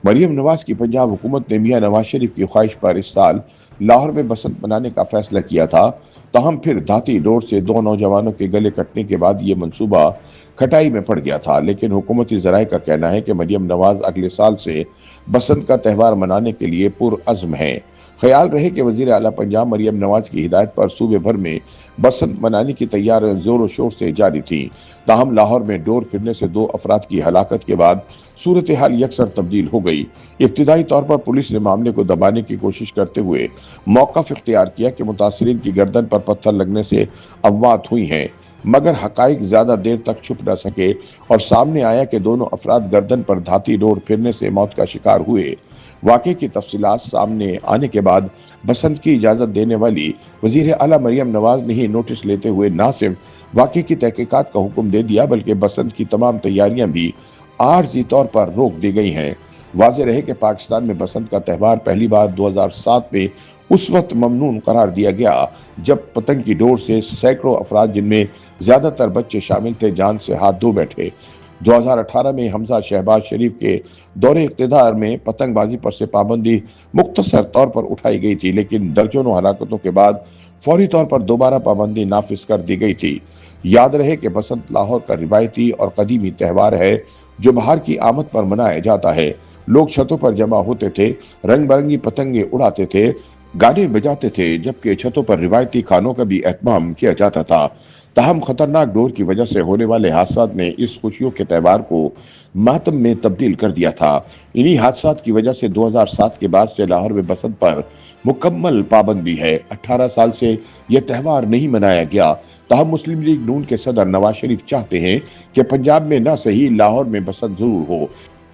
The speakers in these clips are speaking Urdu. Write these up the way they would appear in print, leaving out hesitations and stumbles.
مریم نواز کی پنجاب حکومت نے میاں نواز شریف کی خواہش پر اس سال لاہور میں بسنت منانے کا فیصلہ کیا تھا، تاہم پھر دھاتی ڈور سے دو نوجوانوں کے گلے کٹنے کے بعد یہ منصوبہ کھٹائی میں پڑ گیا تھا۔ لیکن حکومتی ذرائع کا کہنا ہے کہ مریم نواز اگلے سال سے بسنت کا تہوار منانے کے لیے پرعزم ہیں۔ خیال رہے کہ وزیر اعلیٰ پنجاب مریم نواز کی ہدایت پر صوبے بھر میں بسنت منانے کی تیاریاں زور و شور سے جاری تھیں، تاہم لاہور میں ڈور پھرنے سے دو افراد کی ہلاکت کے بعد صورتحال یکسر تبدیل ہو گئی۔ ابتدائی طور پر پولیس نے معاملے کو دبانے کی کوشش کرتے ہوئے موقف اختیار کیا کہ متاثرین کی گردن پر پتھر لگنے سے اموات ہوئی ہیں، مگر حقائق زیادہ دیر تک چھپ نہ سکے اور سامنے آیا کہ دونوں افراد گردن پر دھاتی ڈور پھرنے سے موت کا شکار ہوئے۔ واقعے کی تفصیلات سامنے آنے کے بعد بسنت کی اجازت دینے والی وزیر اعلیٰ مریم نواز نے ہی نوٹس لیتے ہوئے نہ صرف واقعے کی تحقیقات کا حکم دے دیا بلکہ بسنت کی تمام تیاریاں بھی عارضی طور پر روک دی گئی ہیں۔ واضح رہے کہ پاکستان میں بسنت کا تہوار پہلی بار 2007 میں اس وقت ممنوع قرار دیا گیا جب پتنگ کی ڈور سے سینکڑوں افراد جن میں زیادہ تر بچے شامل تھے جان سے ہاتھ دھو بیٹھے۔ 2018 میں حمزہ شہباز شریف کے دور اقتدار میں پتنگ بازی پر سے پابندی مختصر طور پر اٹھائی گئی تھی، لیکن درجنوں ہلاکتوں کے بعد فوری طور پر دوبارہ پابندی نافذ کر دی گئی تھی۔ یاد رہے کہ بسنت لاہور کا روایتی اور قدیمی تہوار ہے جو بہار کی آمد پر منایا جاتا ہے۔ لوگ چھتوں پر جمع ہوتے تھے، رنگ برنگی پتنگیں اڑاتے تھے، گانے بجاتے تھے، جبکہ چھتوں پر روایتی کھانوں کا بھی اہتمام کیا جاتا تھا۔ تاہم خطرناک ڈور کی وجہ سے ہونے والے حادثات نے اس خوشیوں کے تہوار کو ماتم میں تبدیل کر دیا تھا۔ انہی حادثات کی وجہ سے 2007 کے بعد سے لاہور میں بسنت پر مکمل پابندی ہے۔ 18 سال سے یہ تہوار نہیں منایا گیا، تاہم مسلم لیگ نون کے صدر نواز شریف چاہتے ہیں کہ پنجاب میں نہ صحیح لاہور میں بسنت ضرور ہو۔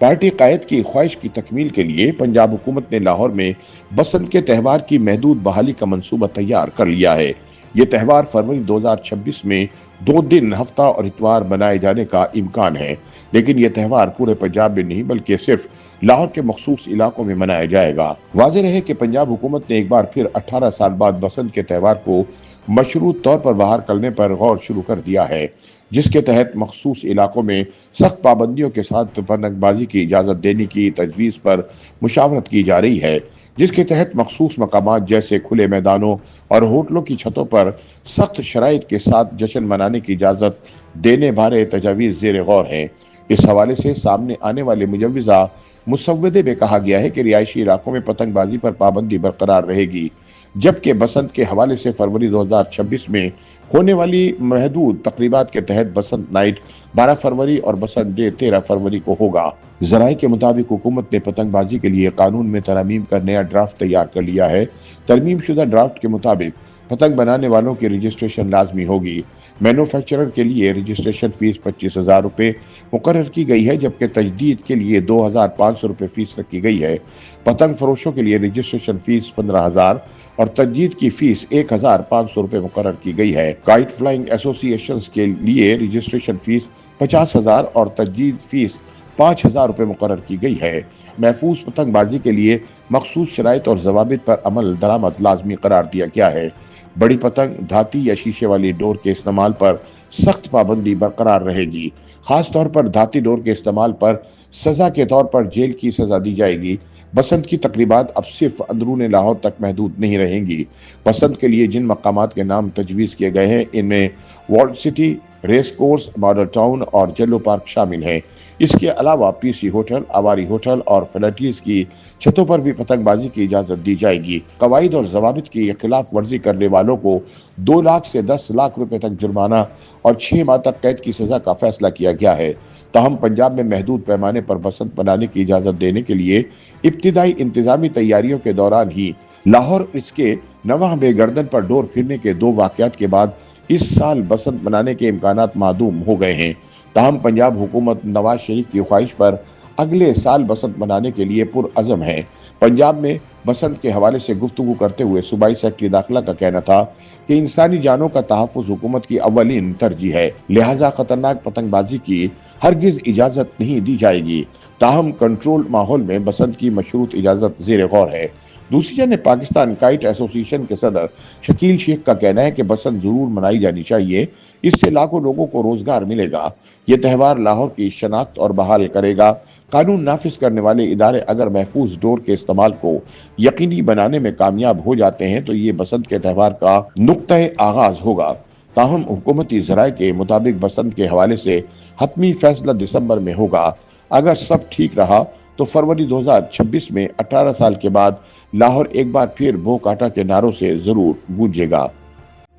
پارٹی قائد کی خواہش کی تکمیل کے لیے پنجاب حکومت نے لاہور میں بسنت کے تہوار کی محدود بحالی کا منصوبہ تیار کر لیا ہے۔ یہ تہوار فروری 2026 میں 2 دن ہفتہ اور اتوار منائے جانے کا امکان ہے، لیکن یہ تہوار پورے پنجاب میں نہیں بلکہ صرف لاہور کے مخصوص علاقوں میں منایا جائے گا۔ واضح رہے کہ پنجاب حکومت نے ایک بار پھر 18 سال بعد بسنت کے تہوار کو مشروط طور پر بحال کرنے پر غور شروع کر دیا ہے، جس کے تحت مخصوص علاقوں میں سخت پابندیوں کے ساتھ پتنگ بازی کی اجازت دینے کی تجویز پر مشاورت کی جا رہی ہے، جس کے تحت مخصوص مقامات جیسے کھلے میدانوں اور ہوٹلوں کی چھتوں پر سخت شرائط کے ساتھ جشن منانے کی اجازت دینے بارے تجاویز زیر غور ہیں۔ اس حوالے سے سامنے آنے والے مجوزہ مسودے میں کہا گیا ہے کہ رہائشی علاقوں میں پتنگ بازی پر پابندی برقرار رہے گی، جبکہ بسنت کے حوالے سے فروری 2026 میں ہونے والی محدود تقریبات کے تحت بسنت نائٹ 12 فروری اور بسنت ڈے 13 فروری کو ہوگا۔ ذرائع کے مطابق حکومت نے پتنگ بازی کے لیے قانون میں ترامیم کا نیا ڈرافٹ تیار کر لیا ہے۔ ترمیم شدہ ڈرافٹ کے مطابق پتنگ بنانے والوں کی رجسٹریشن لازمی ہوگی۔ مینوفیکچرر کے لیے رجسٹریشن فیس 25,000 روپے مقرر کی گئی ہے، جبکہ تجدید کے لیے 2,500 روپے فیس رکھی گئی ہے۔ پتنگ فروشوں کے لیے رجسٹریشن فیس 15,000 اور تجدید کی فیس 1,500 روپے مقرر کی گئی ہے۔ کائٹ فلائنگ ایسوسی ایشنز کے لیے رجسٹریشن فیس 50,000 اور تجدید فیس 5,000 روپے مقرر کی گئی ہے۔ محفوظ پتنگ بازی کے لیے مخصوص شرائط اور ضوابط پر عمل درآمد لازمی قرار دیا گیا ہے۔ بڑی پتنگ، دھاتی یا شیشے والی ڈور کے استعمال پر سخت پابندی برقرار رہے گی۔ خاص طور پر دھاتی ڈور کے استعمال پر سزا کے طور پر جیل کی سزا دی جائے گی۔ بسنت کی تقریبات اب صرف اندرون لاہور تک محدود نہیں رہیں گی۔ بسنت کے لیے جن مقامات کے نام تجویز کیے گئے ہیں ان میں world city, race course, model town اور جیلو پارک شامل ہیں۔ اس کے علاوہ پی سی ہوٹل، آواری ہوٹل اور فلیٹیز کی چھتوں پر بھی پتنگ بازی کی اجازت دی جائے گی۔ قواعد اور ضوابط کی خلاف ورزی کرنے والوں کو 2 لاکھ سے 10 لاکھ روپے تک جرمانہ اور 6 ماہ تک قید کی سزا کا فیصلہ کیا گیا ہے۔ تاہم پنجاب میں محدود پیمانے پر بسنت منانے کی اجازت دینے کے لیے ابتدائی انتظامی تیاریوں کے دوران ہی لاہور اس کے نواں میں گردن پر ڈور پھرنے کے 2 واقعات کے بعد اس سال بسنت منانے کے امکانات معدوم ہو گئے ہیں۔ تاہم پنجاب حکومت نواز شریف کی خواہش پر اگلے سال بسنت منانے کے لیے پرعزم ہے۔ پنجاب میں بسنت کے حوالے سے گفتگو کرتے ہوئے صوبائی سیکرٹری داخلہ کا کہنا تھا کہ انسانی جانوں کا تحفظ حکومت کی اولین ترجیح ہے، لہٰذا خطرناک پتنگ بازی کی ہرگز اجازت نہیں دی جائے گی۔ تاہم کنٹرول ماحول میں بسنت کی مشروط اجازت زیر غور ہے۔ دوسری جانب پاکستان کائٹ ایسوسی ایشن کے صدر شکیل شیخ کا کہنا ہے کہ بسنت ضرور منائی جانی چاہیے، اس سے لاکھوں لوگوں کو روزگار ملے گا۔ یہ تہوار لاہور کی شناخت اور بحال کرے گا۔ قانون نافذ کرنے والے ادارے اگر محفوظ ڈور کے استعمال کو یقینی بنانے میں کامیاب ہو جاتے ہیں تو یہ بسنت کے تہوار کا نقطۂ آغاز ہوگا۔ تاہم حکومتی ذرائع کے مطابق بسنت کے حوالے سے حتمی فیصلہ دسمبر میں ہوگا۔ اگر سب ٹھیک رہا تو فروری 2026 میں 18 سال کے بعد لاہور ایک بار پھر بھو کاٹا کے نعروں سے ضرور گونجے گا۔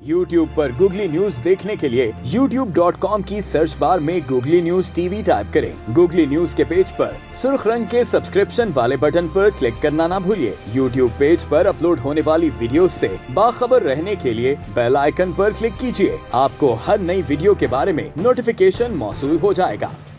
YouTube پر گوگلی نیوز دیکھنے کے لیے youtube.com کی سرچ بار میں googly news T V type کریں۔ گوگلی نیوز کے پیج پر سرخ رنگ کے سبسکرپشن والے بٹن پر کلک کرنا نہ بھولیے۔ YouTube پیج پر اپلوڈ ہونے والی ویڈیوز سے باخبر رہنے کے لیے بیل آئیکن پر کلک کیجیے۔ آپ کو ہر نئی ویڈیو کے بارے میں نوٹیفیکیشن موصول ہو جائے گا۔